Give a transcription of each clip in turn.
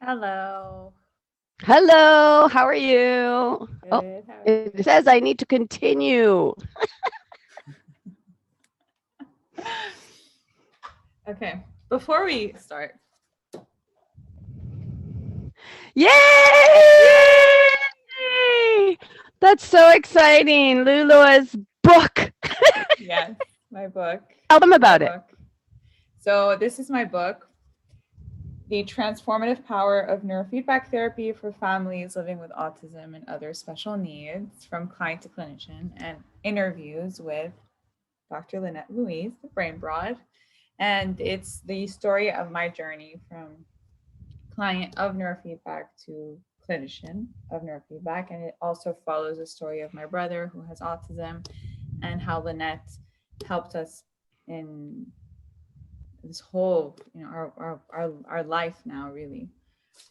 Hello. Hello, how are you? Oh, Good. How are it you? says I need to continue. Okay. Before we start, Yay! yay! That's so exciting. Louloua's book. Yes, my book. Tell them My about it. book. So, this is my book, The Transformative Power of Neurofeedback Therapy for Families Living with Autism and Other Special Needs from Client to Clinician, and interviews with Dr. Lynette Louise, Brain Broad. And it's the story of my journey from client of neurofeedback to clinician of neurofeedback. And it also follows the story of my brother who has autism and how Lynette helped us in this whole, our life now, really,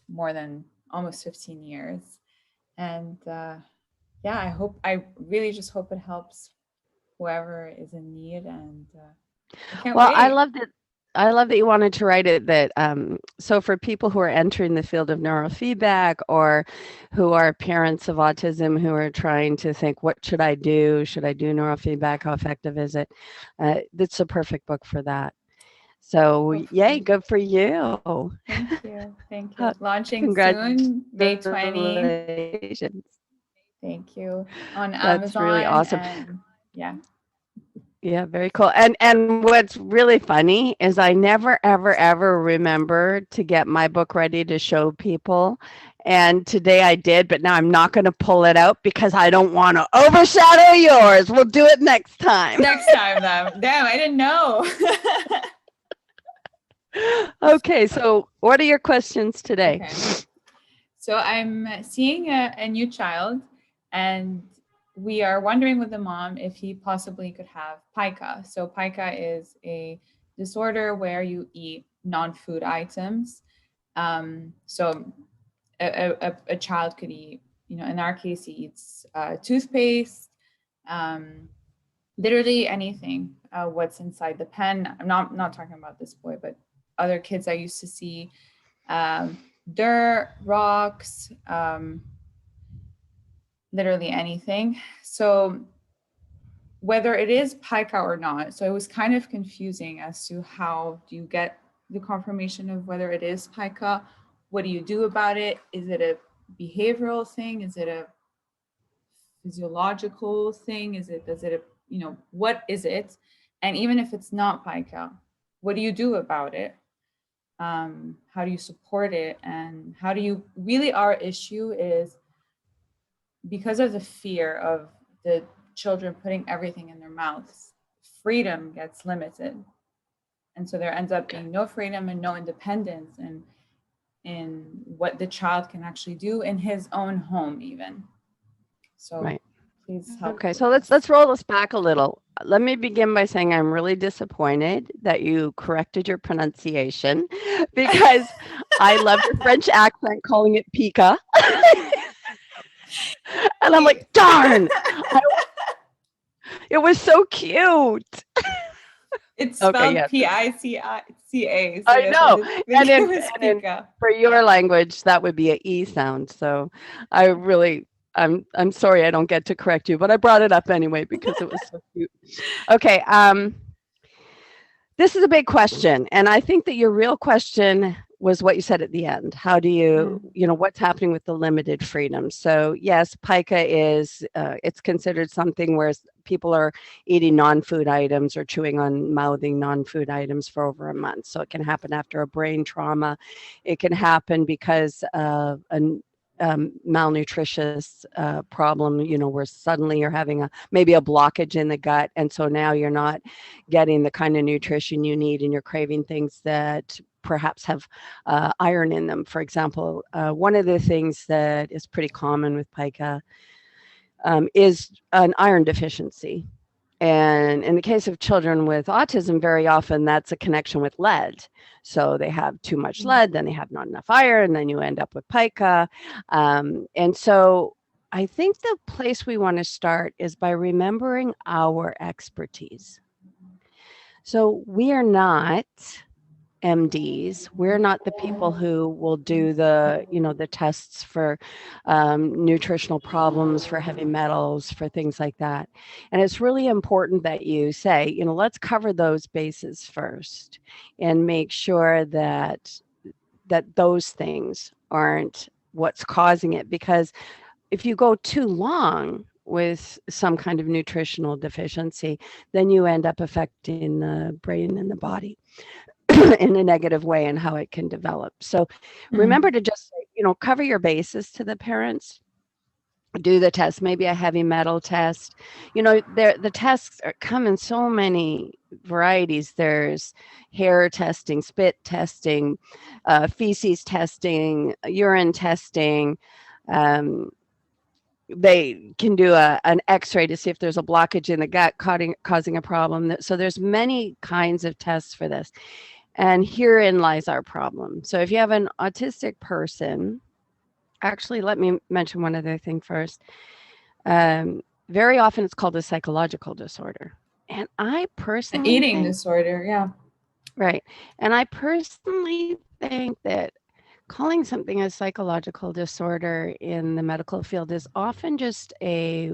more than almost 15 years. And yeah, I really just hope it helps whoever is in need. And I can't Well, I wait. love that. I love that you wanted to write it that so for people who are entering the field of neurofeedback or who are parents of autism who are trying to think, what should I do? Should I do neurofeedback? How effective is it? It's a perfect book for that. So, yay, Hopefully. good for you. Thank you. Thank Uh, you. Launching soon, May 20. Congratulations. Thank you. On That's really Amazon awesome. and yeah. Yeah, very cool. And what's really funny is I never ever ever remember to get my book ready to show people. And today I did, but now I'm not going to pull it out because I don't want to overshadow yours. We'll do it next time. Next time though. Damn, I didn't know. Okay, so what are your questions today? Okay. So I'm seeing a new child, and we are wondering with the mom if he possibly could have pica. So pica is a disorder where you eat non-food items. So a child could eat, in our case, he eats toothpaste, um, literally anything. What's inside the pen? I'm not talking about this boy, but other kids I used to see, um, dirt, rocks, literally anything. So whether it is pica or not, so it was kind of confusing as to how do you get the confirmation of whether it is pica. What do you do about it? Is it a behavioral thing? Is it a physiological thing? Does it, what is it? And even if it's not pica, what do you do about it? How do you support it? And how do you really, our issue is because of the fear of the children putting everything in their mouths, freedom gets limited. And so there ends up being no freedom and no independence in what the child can actually do in his own home, even. So Right. please help Okay, with so let's this. let's roll this back a little. Let me begin by saying I'm really disappointed that you corrected your pronunciation because I love your French accent calling it Pica. And I'm like, darn, it was so cute. It's Okay, spelled yes, Pica, so I yes, I know. did think it was And in Pica. for your language, that would be a E sound. So I really I'm sorry I don't get to correct you, but I brought it up anyway because it was so cute. Okay, this is a big question, and I think that your real question was what you said at the end. How do you, Mm. what's happening with the limited freedom? So yes, pica is it's considered something where people are eating non-food items or chewing on mouthing non-food items for over a month. So it can happen after a brain trauma. It can happen because of an malnutritious problem, where suddenly you're having maybe a blockage in the gut, and so now you're not getting the kind of nutrition you need and you're craving things that perhaps have iron in them. For example, one of the things that is pretty common with pica is an iron deficiency. And in the case of children with autism, very often that's a connection with lead. So they have too much Mm. lead, then they have not enough iron, then you end up with pica. And so I think the place we want to start is by remembering our expertise. So we are not MDs. We're not the people who will do the, the tests for nutritional problems, for heavy metals, for things like that. And it's really important that you say, let's cover those bases first and make sure that those things aren't what's causing it. Because if you go too long with some kind of nutritional deficiency, then you end up affecting the brain and the body in a negative way and how it can develop. So remember to just, cover your bases to the parents. Do the test, maybe a heavy metal test. The tests come in so many varieties. There's hair testing, spit testing, feces testing, urine testing. They can do an x-ray to see if there's a blockage in the gut causing a problem. So there's many kinds of tests for this. And herein lies our problem. So if you have an autistic person, actually, let me mention one other thing first. Very often it's called a psychological disorder. And I personally eating disorder, yeah. Right. And I personally think that calling something a psychological disorder in the medical field is often just a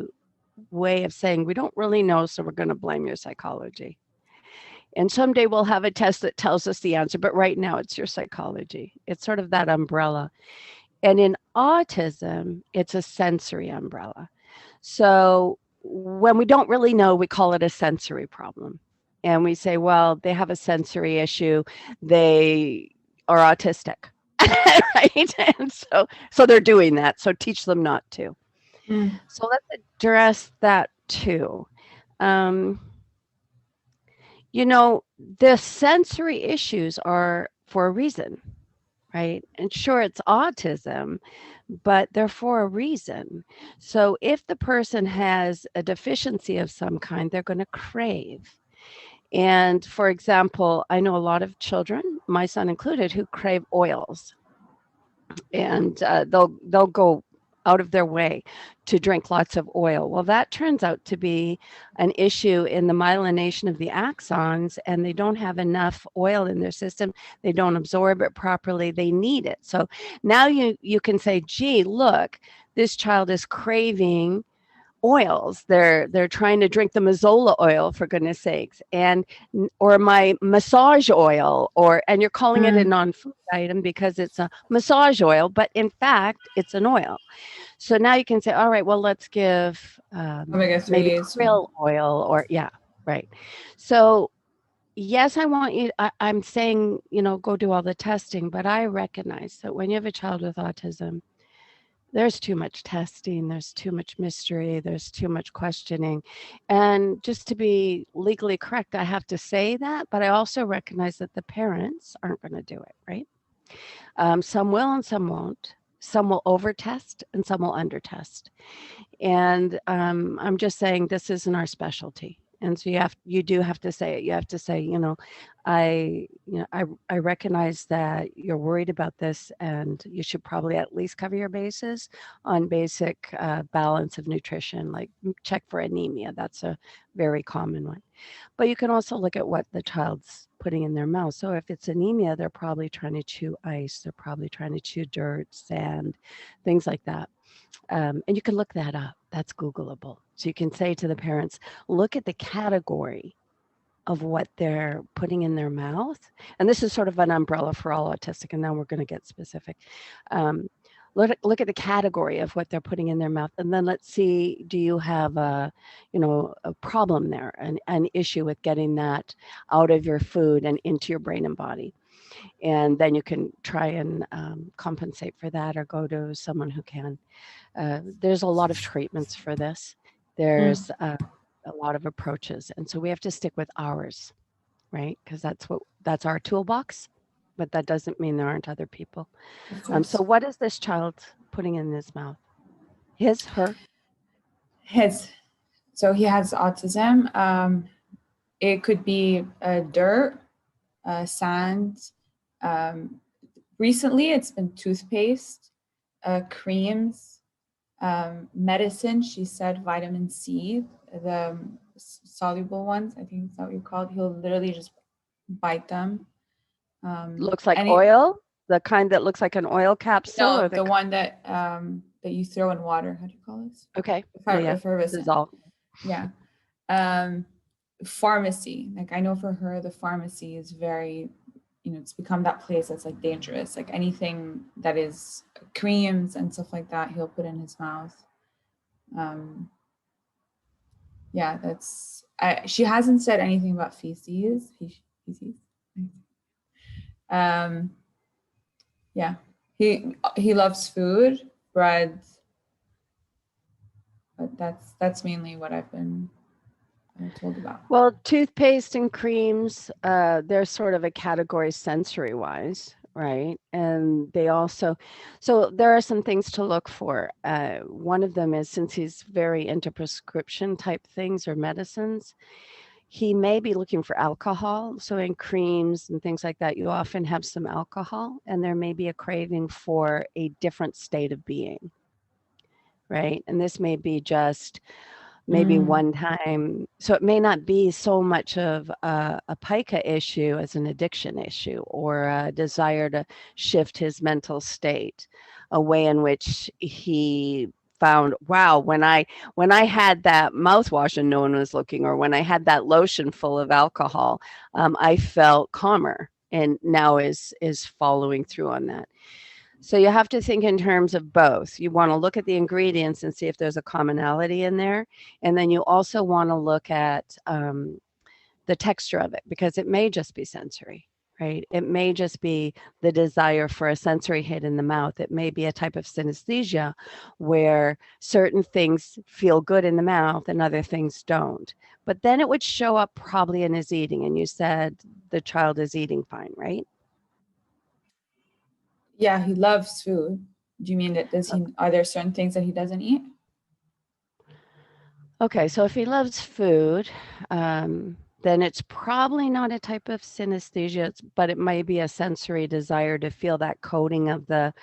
way of saying we don't really know, so we're going to blame your psychology. And someday we'll have a test that tells us the answer, but right now it's your psychology. It's sort of that umbrella. And in autism, it's a sensory umbrella. So when we don't really know, we call it a sensory problem. And we say, well, they have a sensory issue. They are autistic, right? And so they're doing that. So teach them not to. So let's address that too. The sensory issues are for a reason, right? And sure, it's autism, but they're for a reason. So if the person has a deficiency of some kind, they're going to crave. And for example, I know a lot of children, my son included, who crave oils, and they'll go out of their way to drink lots of oil. Well, that turns out to be an issue in the myelination of the axons, and they don't have enough oil in their system. They don't absorb it properly. They need it. So now you can say, gee, look, this child is craving oils. They're trying to drink the Mazola oil, for goodness sakes, or my massage oil, and you're calling it a non-food item because it's a massage oil, but in fact it's an oil. So now you can say, all right, well, let's give maybe krill oil, or right. So yes, I want you, I'm saying, go do all the testing, but I recognize that when you have a child with autism, there's too much testing, there's too much mystery, there's too much questioning. And just to be legally correct, I have to say that, but I also recognize that the parents aren't going to do it, right? Some will and some won't. Some will over-test and some will under-test. And I'm just saying this isn't our specialty. And so you do have to say it. You have to say, I recognize that you're worried about this, and you should probably at least cover your bases on basic balance of nutrition, like check for anemia. That's a very common one. But you can also look at what the child's putting in their mouth. So if it's anemia, they're probably trying to chew ice. They're probably trying to chew dirt, sand, things like that. And you can look that up. That's Googleable. So you can say to the parents, look at the category of what they're putting in their mouth. And this is sort of an umbrella for all autistic, and now we're going to get specific. Look at the category of what they're putting in their mouth, and then let's see, do you have a problem there, an issue with getting that out of your food and into your brain and body. And then you can try and compensate for that, or go to someone who can. There's a lot of treatments for this. There's a lot of approaches. And so we have to stick with ours, right? Because that's our toolbox, but that doesn't mean there aren't other people. So what is this child putting in his mouth? His, her? His. So he has autism. It could be dirt, sand. Recently, it's been toothpaste, creams, medicine. She said vitamin C, the soluble ones. I think that's what you call it. He'll literally just bite them. Looks like Any oil, the kind that looks like an oil capsule, No, or the one that that you throw in water. How do you call this? okay, yeah, Effervescent. dissolve. Yeah. Pharmacy. Like I know for her, the pharmacy is very, it's become that place that's like dangerous. Like anything that is creams and stuff like that, he'll put in his mouth. Yeah, she hasn't said anything about feces. Feces. Yeah, he loves food, bread, but that's mainly what I've been told about. Well, toothpaste and creams, they're sort of a category sensory wise, right? And they also, so there are some things to look for. One of them is, since he's very into prescription type things or medicines, he may be looking for alcohol. So in creams and things like that, you often have some alcohol, and there may be a craving for a different state of being, right? And this may be just maybe one time. So it may not be so much of a pica issue as an addiction issue, or a desire to shift his mental state, a way in which he found, wow, when I had that mouthwash and no one was looking, or when I had that lotion full of alcohol, I felt calmer, and now is following through on that. So you have to think in terms of both. You want to look at the ingredients and see if there's a commonality in there. And then you also want to look at the texture of it, because it may just be sensory, right? It may just be the desire for a sensory hit in the mouth. It may be a type of synesthesia where certain things feel good in the mouth and other things don't. But then it would show up probably in his eating. And you said the child is eating fine, right? Yeah, he loves food. Do you mean that are there certain things that he doesn't eat? Okay, so if he loves food, then it's probably not a type of synesthesia, but it might be a sensory desire to feel that coating of the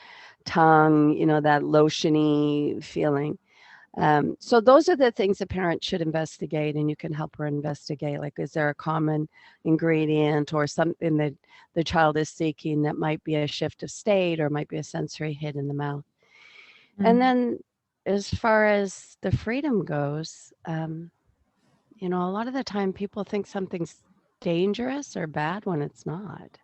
tongue, that lotiony feeling. So those are the things a parent should investigate, and you can help her investigate. Like, is there a common ingredient or something that the child is seeking that might be a shift of state or might be a sensory hit in the mouth? And then as far as the freedom goes, a lot of the time people think something's dangerous or bad when it's not.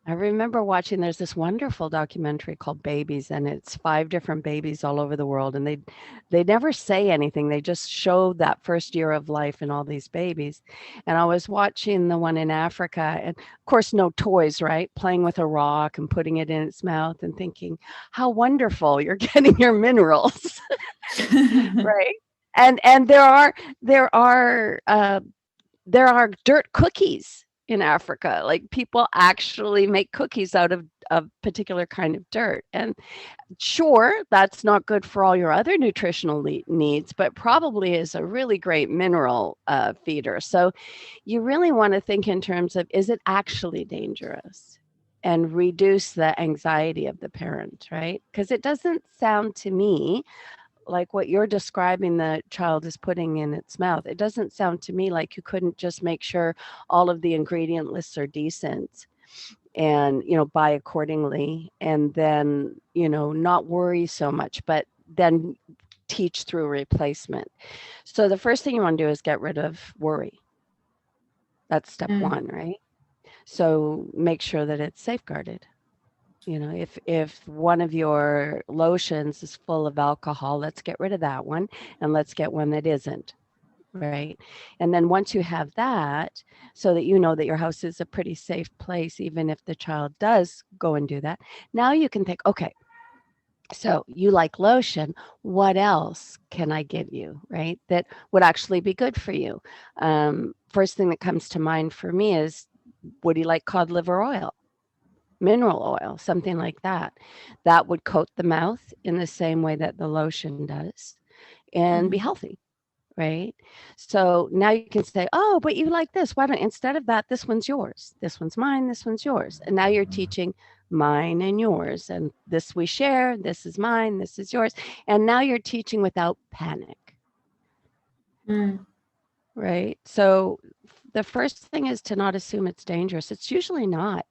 I remember watching, there's this wonderful documentary called Babies, and it's 5 different babies all over the world, and they never say anything. They just show that first year of life in all these babies. And I was watching the one in Africa, and of course no toys, right? Playing with a rock and putting it in its mouth and thinking, how wonderful, you're getting your minerals. Right? And there are dirt cookies in Africa. Like, people actually make cookies out of a particular kind of dirt. And sure, that's not good for all your other nutritional needs, but probably is a really great mineral feeder. So you really want to think in terms of, is it actually dangerous? And reduce the anxiety of the parent, right? Because it doesn't sound to me like what you're describing the child is putting in its mouth. It doesn't sound to me like you couldn't just make sure all of the ingredient lists are decent and, buy accordingly, and then, not worry so much, but then teach through replacement. So the first thing you want to do is get rid of worry. That's step one, right? So make sure that it's safeguarded. If one of your lotions is full of alcohol, let's get rid of that one and let's get one that isn't, right? And then once you have that, so that you know that your house is a pretty safe place, even if the child does go and do that, now you can think, okay, so you like lotion, what else can I give you, right? That would actually be good for you. First thing that comes to mind for me is, would you like cod liver oil? Mineral oil, something like that. That would coat the mouth in the same way that the lotion does and be healthy, right? So now you can say, oh, but you like this. Why don't, instead of that, this one's yours. This one's mine. This one's yours. And now you're teaching mine and yours. And this we share. This is mine. This is yours. And now you're teaching without panic. Right? So the first thing is to not assume it's dangerous. It's usually not.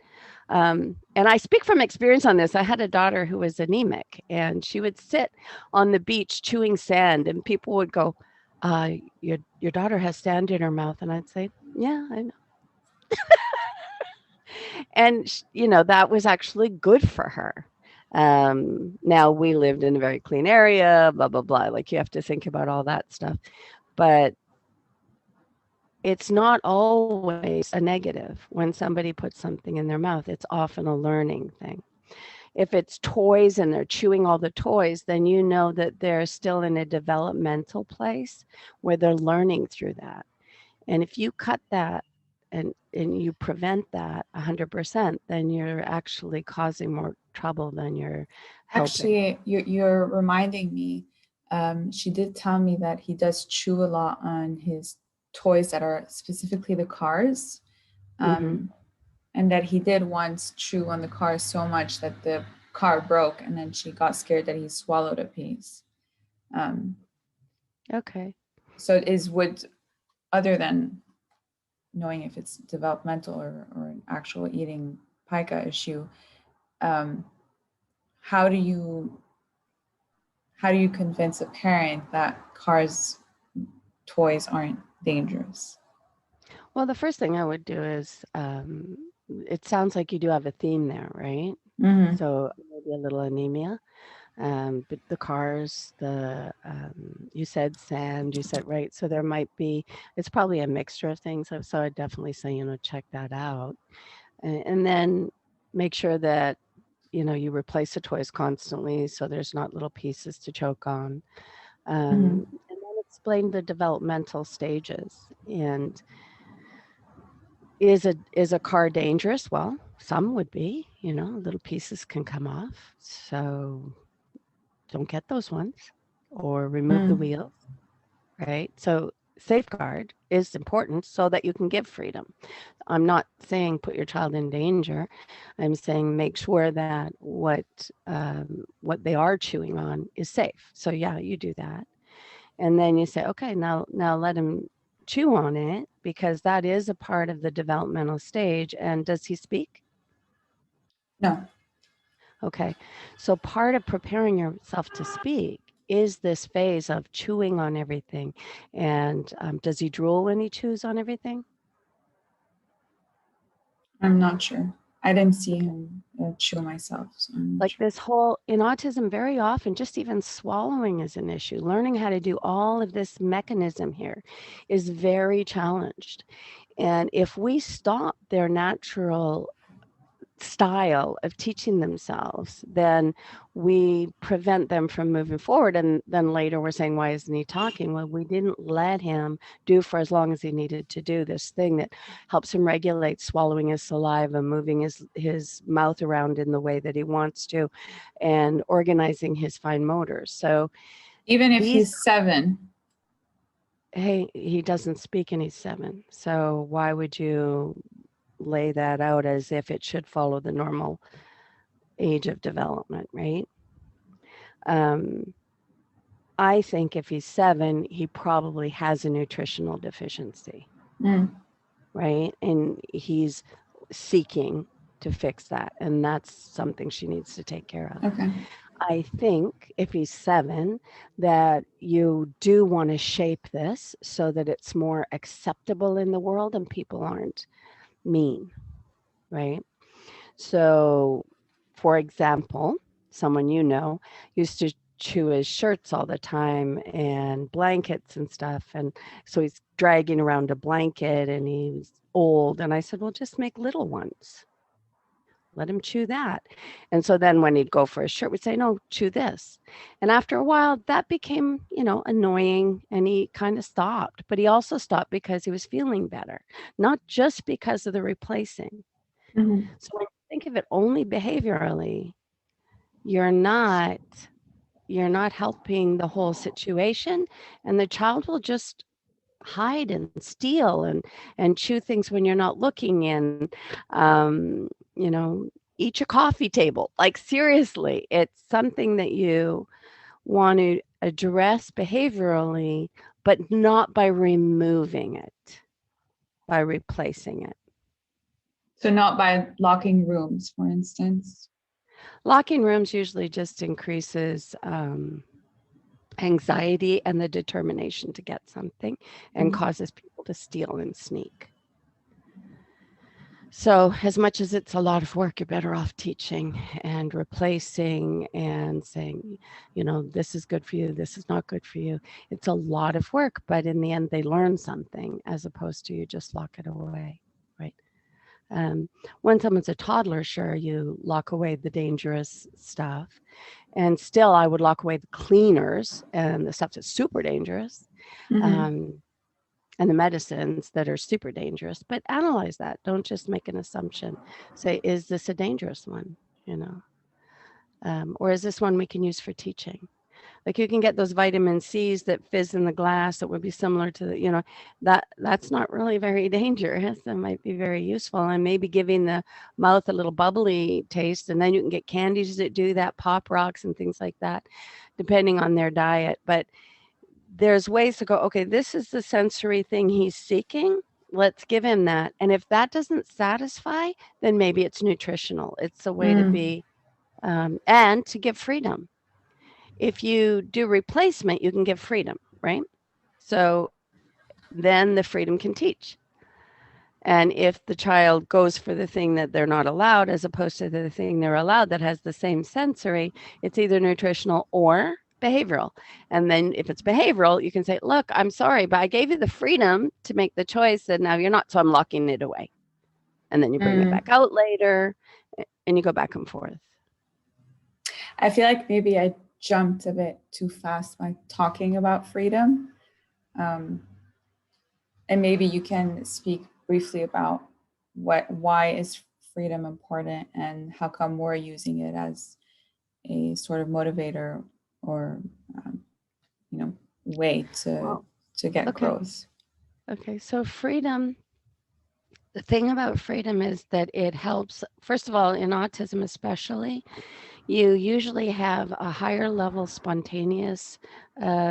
And I speak from experience on this. I had a daughter who was anemic, and she would sit on the beach chewing sand, and people would go, your daughter has sand in her mouth. And I'd say, yeah, I know. And, that was actually good for her. Now we lived in a very clean area, blah, blah, blah. Like you have to think about all that stuff. But it's not always a negative when somebody puts something in their mouth. It's often a learning thing. If it's toys and they're chewing all the toys, then you know that they're still in a developmental place where they're learning through that. And if you cut that and you prevent that 100%, then you're actually causing more trouble than you're helping. Actually, you're reminding me. She did tell me that he does chew a lot on his toys that are specifically the cars. And that he did once chew on the car so much that the car broke, and then she got scared that he swallowed a piece. Okay. So other than knowing if it's developmental or an actual eating pica issue, how do you convince a parent that cars toys aren't dangerous? Well, the first thing I would do is, it sounds like you do have a theme there, right? Mm-hmm. So maybe a little anemia. But the cars, you said sand, you said, right. So there might be, it's probably a mixture of things. So I'd definitely say, check that out. And then make sure that, you replace the toys constantly so there's not little pieces to choke on. And then explain the developmental stages. And is a car dangerous? Well, some would be, little pieces can come off. So don't get those ones, or remove the wheels, right? So safeguard is important so that you can give freedom. I'm not saying put your child in danger. I'm saying make sure that what they are chewing on is safe. So yeah, you do that. And then you say, okay, now let him chew on it, because that is a part of the developmental stage. And does he speak? No. Okay. So part of preparing yourself to speak is this phase of chewing on everything. And does he drool when he chews on everything? I'm not sure. I didn't see him chew myself. So like this whole, in autism, very often, just even swallowing is an issue. Learning how to do all of this mechanism here is very challenged. And if we stop their natural style of teaching themselves, then we prevent them from moving forward. And then later we're saying, why isn't he talking? Well, we didn't let him do for as long as he needed to do this thing that helps him regulate swallowing his saliva, moving his mouth around in the way that he wants to, and organizing his fine motors. So even if he's 7. Hey, he doesn't speak and he's 7. So why would you lay that out as if it should follow the normal age of development, right? I think if he's 7, he probably has a nutritional deficiency, right? And he's seeking to fix that. And that's something she needs to take care of. Okay. I think if he's 7, that you do want to shape this so that it's more acceptable in the world and people aren't mean, right? So, for example, someone used to chew his shirts all the time and blankets and stuff. And so he's dragging around a blanket and he's old. And I said, well, just make little ones. Let him chew that. And so then when he'd go for a shirt, we'd say, no, chew this. And after a while, that became, annoying, and he kind of stopped. But he also stopped because he was feeling better, not just because of the replacing. So when you think of it only behaviorally, you're not helping the whole situation, and the child will just hide and steal and chew things when you're not looking in. Eat your coffee table. Like, seriously, it's something that you want to address behaviorally, but not by removing it, by replacing it. So not by locking rooms, for instance. Locking rooms usually just increases anxiety and the determination to get something, and causes people to steal and sneak. So as much as it's a lot of work, you're better off teaching and replacing and saying, you know, this is good for you, this is not good for you. It's a lot of work, but in the end, they learn something as opposed to you just lock it away, right? When someone's a toddler, sure, you lock away the dangerous stuff. And still, I would lock away the cleaners and the stuff that's super dangerous. And the medicines that are super dangerous, but analyze that. Don't just make an assumption. Say, is this a dangerous one? You know, or is this one we can use for teaching? Like you can get those vitamin C's that fizz in the glass that would be similar to the, you know, that's not really very dangerous. That might be very useful, and maybe giving the mouth a little bubbly taste. And then you can get candies that do that, Pop Rocks and things like that, depending on their diet. But there's ways to go, okay, this is the sensory thing he's seeking. Let's give him that. And if that doesn't satisfy, then maybe it's nutritional. It's a way to be, and to give freedom. If you do replacement, you can give freedom, right? So then the freedom can teach. And if the child goes for the thing that they're not allowed, as opposed to the thing they're allowed that has the same sensory, it's either nutritional or behavioral. And then if it's behavioral, you can say, look, I'm sorry, but I gave you the freedom to make the choice, and now you're not, so I'm locking it away. And then you bring it back out later, and you go back and forth. I feel like maybe I jumped a bit too fast by talking about freedom. And maybe you can speak briefly about why is freedom important, and how come we're using it as a sort of motivator or you know, way to get growth. Okay, so freedom, the thing about freedom is that it helps, first of all, in autism especially, you usually have a higher level spontaneous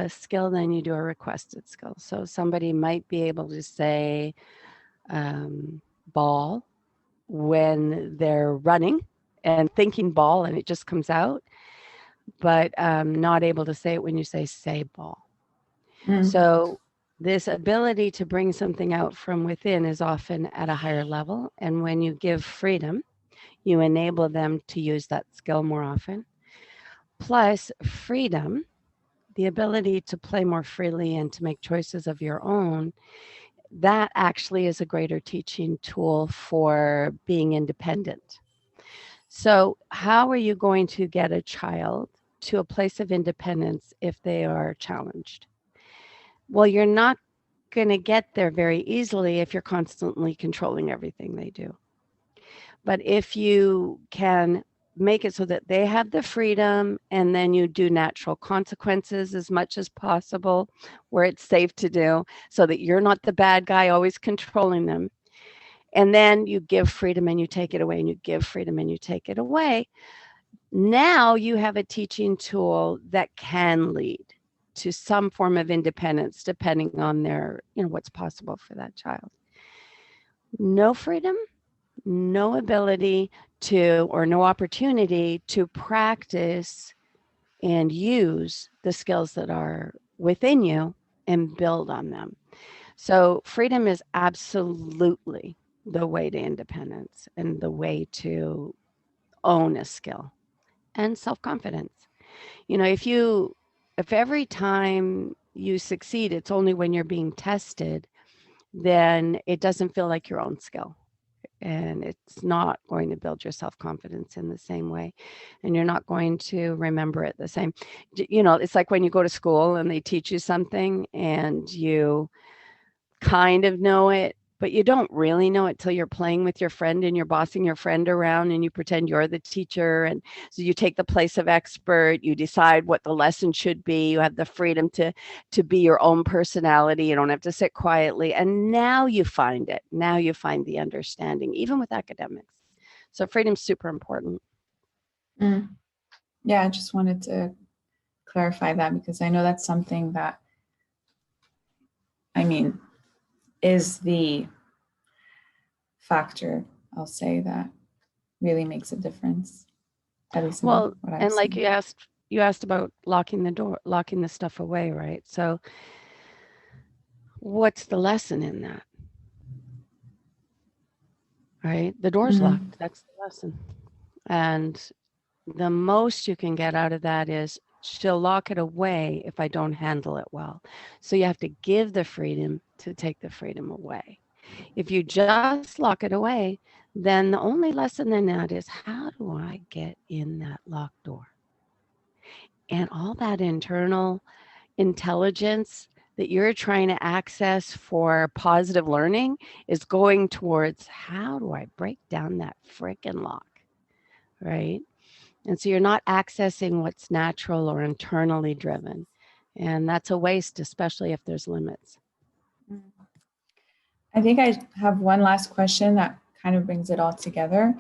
skill than you do a requested skill. So somebody might be able to say ball when they're running and thinking ball, and it just comes out, but not able to say it when you say ball. So this ability to bring something out from within is often at a higher level. And when you give freedom, you enable them to use that skill more often. Plus freedom, the ability to play more freely and to make choices of your own, that actually is a greater teaching tool for being independent. So how are you going to get a child to a place of independence if they are challenged? Well, you're not going to get there very easily if you're constantly controlling everything they do. But if you can make it so that they have the freedom, and then you do natural consequences as much as possible where it's safe to do, so that you're not the bad guy always controlling them. And then you give freedom and you take it away, and you give freedom and you take it away. Now you have a teaching tool that can lead to some form of independence, depending on their, you know, what's possible for that child. No freedom, no ability to, or no opportunity to practice and use the skills that are within you and build on them. So freedom is absolutely the way to independence and the way to own a skill. And self-confidence. You know, if every time you succeed, it's only when you're being tested, then it doesn't feel like your own skill. And it's not going to build your self-confidence in the same way. And you're not going to remember it the same. You know, it's like when you go to school and they teach you something and you kind of know it, but you don't really know it till you're playing with your friend and you're bossing your friend around and you pretend you're the teacher. And so you take the place of expert, you decide what the lesson should be, you have the freedom to be your own personality, you don't have to sit quietly. And now you find it. Now you find the understanding, even with academics. So freedom's super important. Yeah, I just wanted to clarify that, because I know that's something that, I mean, is the factor, I'll say, that really makes a difference. At least in Well, what I've and like seen. you asked about locking the door, locking the stuff away, right? So what's the lesson in that? Right? The door's locked. That's the lesson. And the most you can get out of that is she'll lock it away if I don't handle it well. So you have to give the freedom to take the freedom away. If you just lock it away, then the only lesson in that is how do I get in that locked door? And all that internal intelligence that you're trying to access for positive learning is going towards how do I break down that frickin' lock, right? And so you're not accessing what's natural or internally driven. And that's a waste, especially if there's limits. I think I have one last question that kind of brings it all together.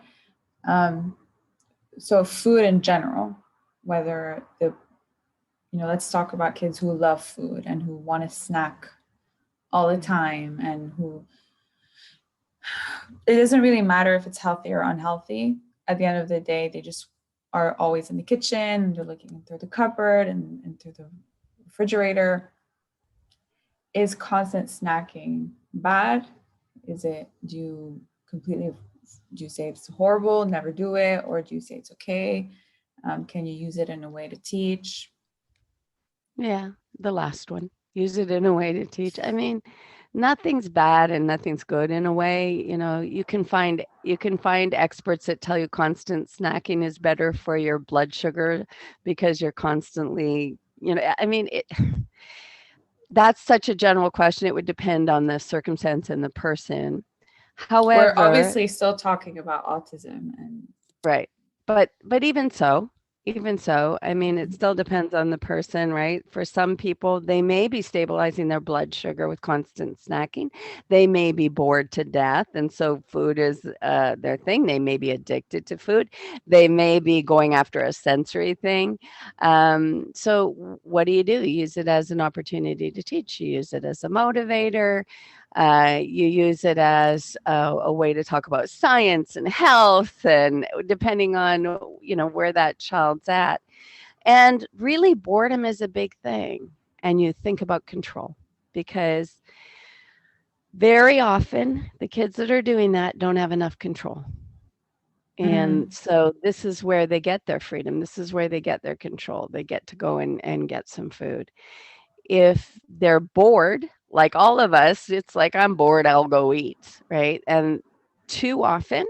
So food in general, whether let's talk about kids who love food and who want to snack all the time, and who, it doesn't really matter if it's healthy or unhealthy. At the end of the day, they just are always in the kitchen, they're looking through the cupboard and through the refrigerator. Is constant snacking bad? Do you say it's horrible, never do it, or do you say it's okay? Can you use it in a way to teach? Yeah, the last one. Use it in a way to teach. I mean, nothing's bad and nothing's good in a way. You can find experts that tell you constant snacking is better for your blood sugar because you're constantly, I mean, that's such a general question. It would depend on the circumstance and the person. We're However, obviously still talking about autism and right. But even so, I mean, it still depends on the person, right? For some people, they may be stabilizing their blood sugar with constant snacking. They may be bored to death, and so food is their thing. They may be addicted to food. They may be going after a sensory thing. So what do? You use it as an opportunity to teach. You use it as a motivator. You use it as a way to talk about science and health, and depending on where that child's at. And really, boredom is a big thing. And you think about control, because very often the kids that are doing that don't have enough control. And so this is where they get their freedom. This is where they get their control. They get to go and get some food. If they're bored, like all of us, it's like, I'm bored, I'll go eat, right? And too often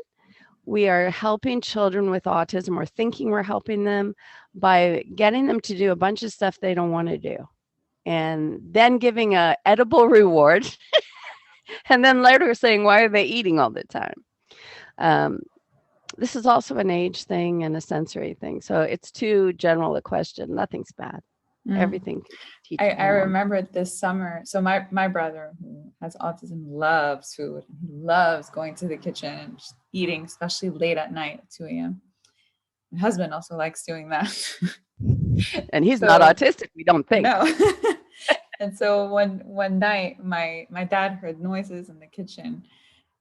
we are helping children with autism, or thinking we're helping them, by getting them to do a bunch of stuff they don't want to do, and then giving a edible reward and then later saying, why are they eating all the time? This is also an age thing and a sensory thing. So it's too general a question. Nothing's bad. Everything I remember this summer. So my brother, who has autism, loves food. He loves going to the kitchen and just eating, especially late at night at 2 a.m. My husband also likes doing that. And he's not autistic, we don't think. No. And so one night, my dad heard noises in the kitchen,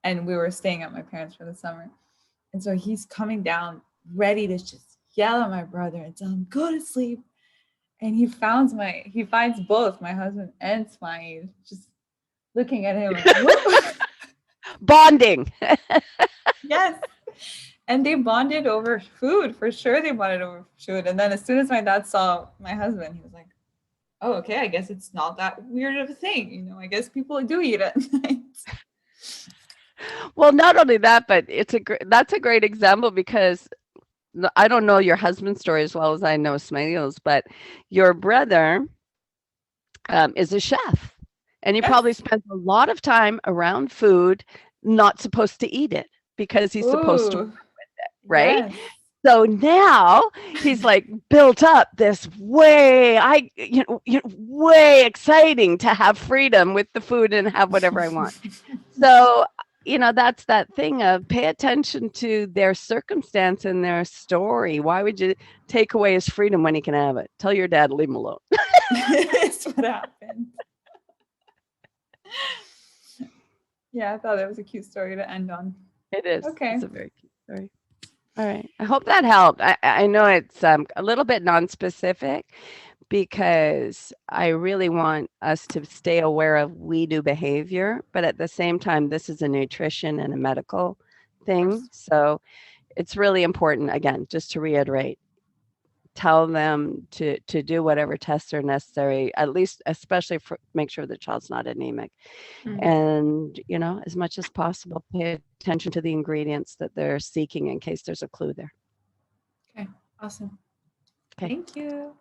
and we were staying at my parents for the summer. And so he's coming down ready to just yell at my brother and tell him, go to sleep. And he finds both my husband and Smiley just looking at him like, what? Bonding. Yes. And they bonded over food. For sure they bonded over food. And then as soon as my dad saw my husband, he was like, oh, okay, I guess it's not that weird of a thing. I guess people do eat at night. Well, not only that, but that's a great example, because I don't know your husband's story as well as I know Smiley's, but your brother is a chef, and he probably spends a lot of time around food, not supposed to eat it because he's supposed to work with it, right? Yes. So now he's like built up this way exciting to have freedom with the food and have whatever I want. So that's that thing of pay attention to their circumstance and their story. Why would you take away his freedom when he can have it? Tell your dad, leave him alone. That's what happened. Yeah, I thought that was a cute story to end on. It is. Okay. It's a very cute story. All right. I hope that helped. I know it's a little bit non-specific because I really want us to stay aware of we do behavior, but at the same time, this is a nutrition and a medical thing. So it's really important, again, just to reiterate, tell them to do whatever tests are necessary, at least, especially for make sure the child's not anemic. And, as much as possible, pay attention to the ingredients that they're seeking in case there's a clue there. Okay, awesome. Okay. Thank you.